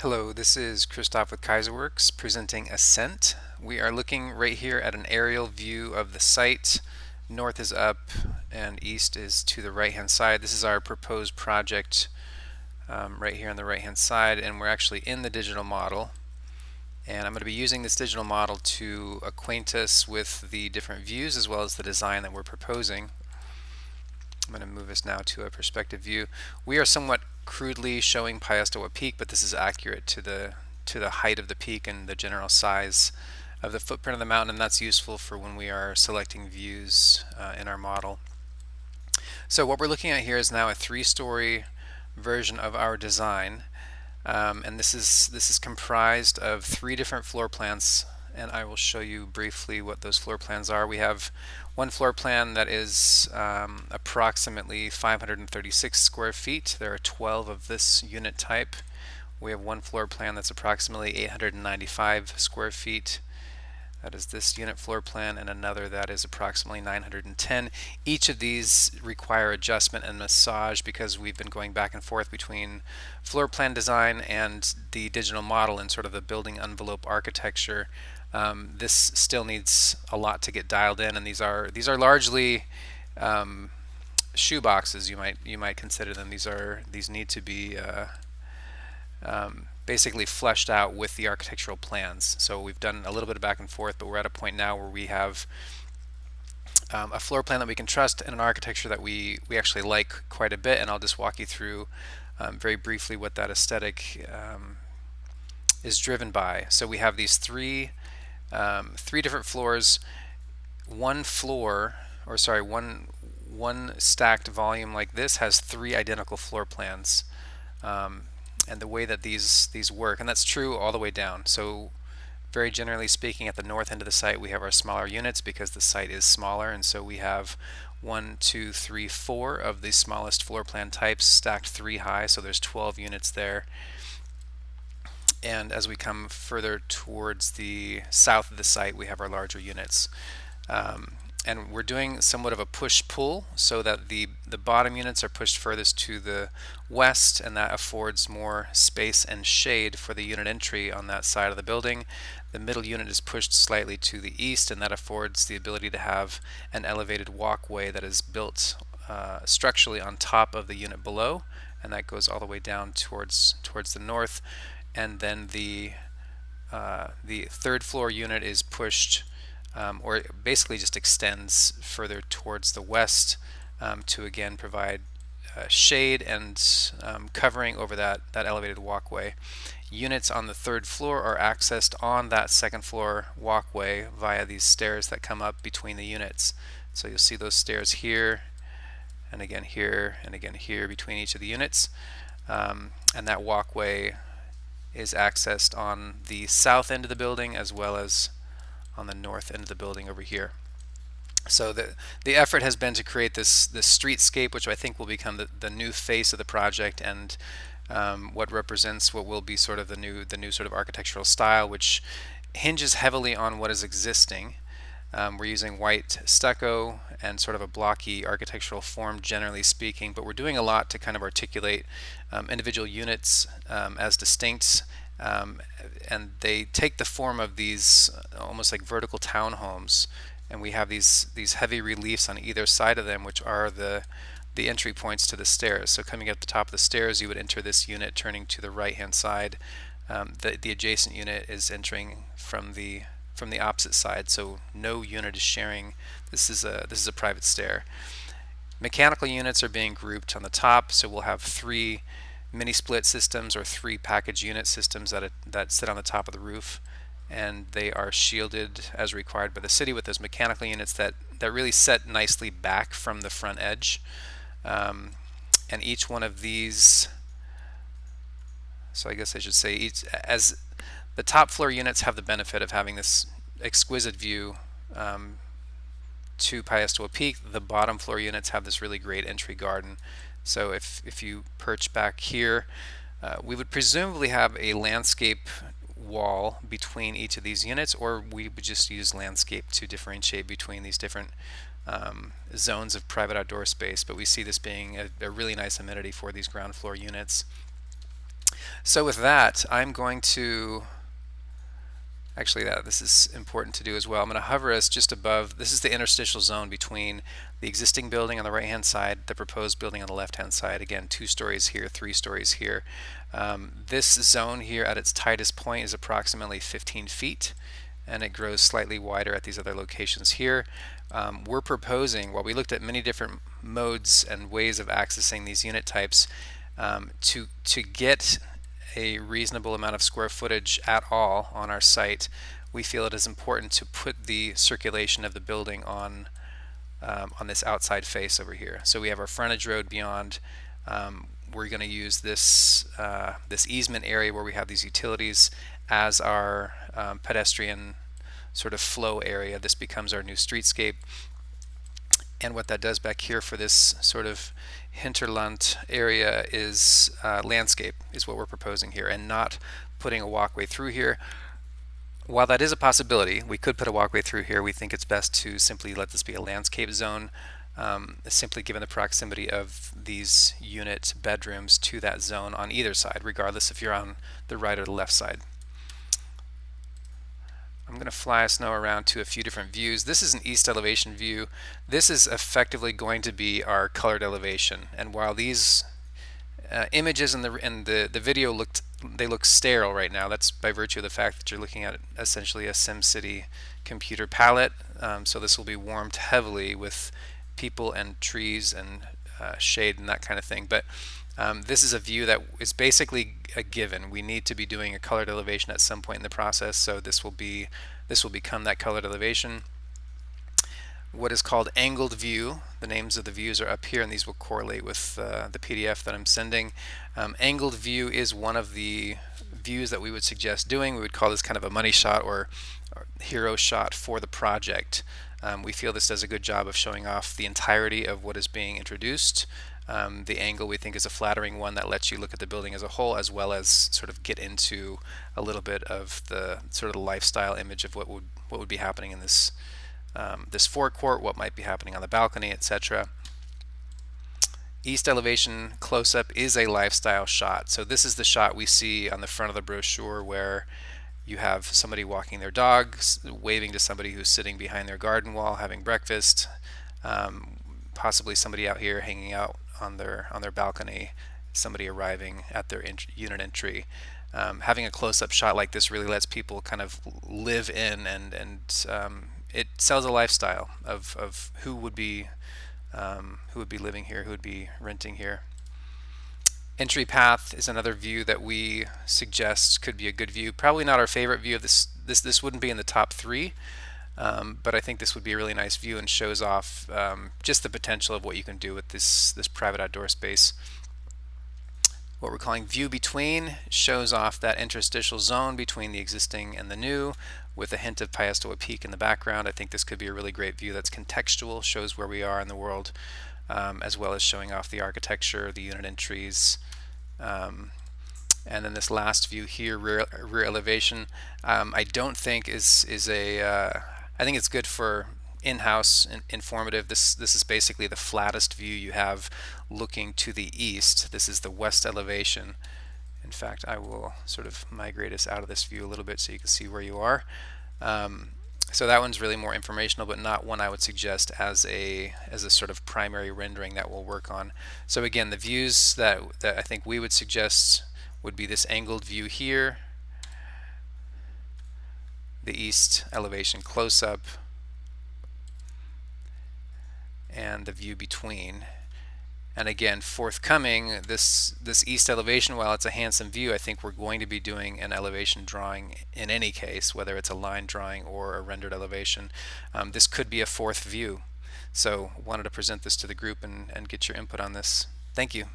Hello, this is Christoph with Kaiserworks presenting Ascent. We are looking right here at an aerial view of the site. North is up and east is to the right hand side. This is our proposed project right here on the right hand side, and we're actually in the digital model. And I'm going to be using this digital model to acquaint us with the different views as well as the design that we're proposing. I'm going to move us now to a perspective view. We are somewhat crudely showing Piestewa Peak, but this is accurate to the height of the peak and the general size of the footprint of the mountain, and that's useful for when we are selecting views in our model. So what we're looking at here is now a three-story version of our design, and this is comprised of three different floor plans, and I will show you briefly what those floor plans are. We have one floor plan that is approximately 536 square feet. There are 12 of this unit type. We have one floor plan that's approximately 895 square feet. That is this unit floor plan, and another that is approximately 910. Each of these require adjustment and massage because we've been going back and forth between floor plan design and the digital model and sort of the building envelope architecture. This still needs a lot to get dialed in, and these are largely shoe boxes. You might consider them. These need to be basically fleshed out with the architectural plans. So we've done a little bit of back and forth, but we're at a point now where we have a floor plan that we can trust and an architecture that we actually like quite a bit. And I'll just walk you through very briefly what that aesthetic is driven by. So we have these three different floors. One floor, or sorry, one stacked volume like this has three identical floor plans. And the way that these work, and that's true all the way down. So very generally speaking, at the north end of the site we have our smaller units because the site is smaller, and so we have 1, 2, 3, 4 of the smallest floor plan types stacked 3 high, so there's 12 units there. And as we come further towards the south of the site, we have our larger units. And we're doing somewhat of a push-pull so that the bottom units are pushed furthest to the west, and that affords more space and shade for the unit entry on that side of the building. The middle unit is pushed slightly to the east, and that affords the ability to have an elevated walkway that is built structurally on top of the unit below, and that goes all the way down towards the north. And then the third floor unit is pushed or it basically just extends further towards the west to again provide shade and covering over that elevated walkway. Units on the third floor are accessed on that second floor walkway via these stairs that come up between the units. So you'll see those stairs here, and again here, and again here between each of the units. And that walkway is accessed on the south end of the building as well as on the north end of the building over here. So the effort has been to create this streetscape, which I think will become the new face of the project, and what represents what will be sort of the new sort of architectural style, which hinges heavily on what is existing. We're using white stucco and sort of a blocky architectural form, generally speaking, but we're doing a lot to kind of articulate individual units as distinct. And they take the form of these almost like vertical townhomes, and we have these heavy reliefs on either side of them, which are the entry points to the stairs. So coming up the top of the stairs, you would enter this unit turning to the right hand side. The adjacent unit is entering from the opposite side, so no unit is sharing. This is a private stair. Mechanical units are being grouped on the top, so we'll have 3 mini split systems or 3 package unit systems that sit on the top of the roof, and they are shielded as required by the city with those mechanical units that really set nicely back from the front edge. And each one of these, so I guess I should say, as the top floor units have the benefit of having this exquisite view to Piestewa Peak, the bottom floor units have this really great entry garden. So if you perch back here, we would presumably have a landscape wall between each of these units, or we would just use landscape to differentiate between these different zones of private outdoor space. But we see this being a really nice amenity for these ground floor units. So with that, I'm going to actually this is important to do as well. I'm going to hover us just above. This is the interstitial zone between the existing building on the right hand side, the proposed building on the left hand side. Again, 2 stories here, 3 stories here. This zone here at its tightest point is approximately 15 feet, and it grows slightly wider at these other locations here. We're proposing, while we looked at many different modes and ways of accessing these unit types, to get a reasonable amount of square footage at all on our site, we feel it is important to put the circulation of the building on this outside face over here. So we have our frontage road beyond. We're going to use this easement area where we have these utilities as our pedestrian sort of flow area. This becomes our new streetscape. And what that does back here for this sort of hinterland area is landscape, is what we're proposing here, and not putting a walkway through here. While that is a possibility, we could put a walkway through here. We think it's best to simply let this be a landscape zone, simply given the proximity of these unit bedrooms to that zone on either side, regardless if you're on the right or the left side. I'm going to fly us now around to a few different views. This is an east elevation view. This is effectively going to be our colored elevation. And while these images in the video look sterile right now, that's by virtue of the fact that you're looking at essentially a SimCity computer palette. So this will be warmed heavily with people and trees and shade and that kind of thing. But this is a view that is basically a given. We need to be doing a colored elevation at some point in the process, so this will become that colored elevation. What is called angled view, the names of the views are up here, and these will correlate with the PDF that I'm sending. Angled view is one of the views that we would suggest doing. We would call this kind of a money shot or hero shot for the project. We feel this does a good job of showing off the entirety of what is being introduced. The angle we think is a flattering one that lets you look at the building as a whole, as well as sort of get into a little bit of the sort of the lifestyle image of what would be happening in this forecourt, what might be happening on the balcony, etc. East elevation close-up is a lifestyle shot. So this is the shot we see on the front of the brochure where you have somebody walking their dogs, waving to somebody who's sitting behind their garden wall having breakfast, possibly somebody out here hanging out on their balcony, somebody arriving at their unit entry. Having a close-up shot like this really lets people kind of live in, and it sells a lifestyle of who would be living here, who would be renting here. Entry path is another view that we suggest could be a good view. Probably not our favorite view of this. This wouldn't be in the top 3. But I think this would be a really nice view and shows off just the potential of what you can do with this private outdoor space. What we're calling view between shows off that interstitial zone between the existing and the new, with a hint of Piestewa Peak in the background. I think this could be a really great view that's contextual, shows where we are in the world, as well as showing off the architecture, the unit entries. And then this last view here, rear elevation, I don't think is a I think it's good for in-house informative. This is basically the flattest view you have looking to the east. This is the west elevation. In fact, I will sort of migrate us out of this view a little bit so you can see where you are. So that one's really more informational, but not one I would suggest as a sort of primary rendering that we'll work on. So again, the views that I think we would suggest would be this angled view here, the east elevation close-up, and the view between. And again, forthcoming, this east elevation, while it's a handsome view, I think we're going to be doing an elevation drawing in any case, whether it's a line drawing or a rendered elevation. This could be a 4th view. So wanted to present this to the group and get your input on this. Thank you.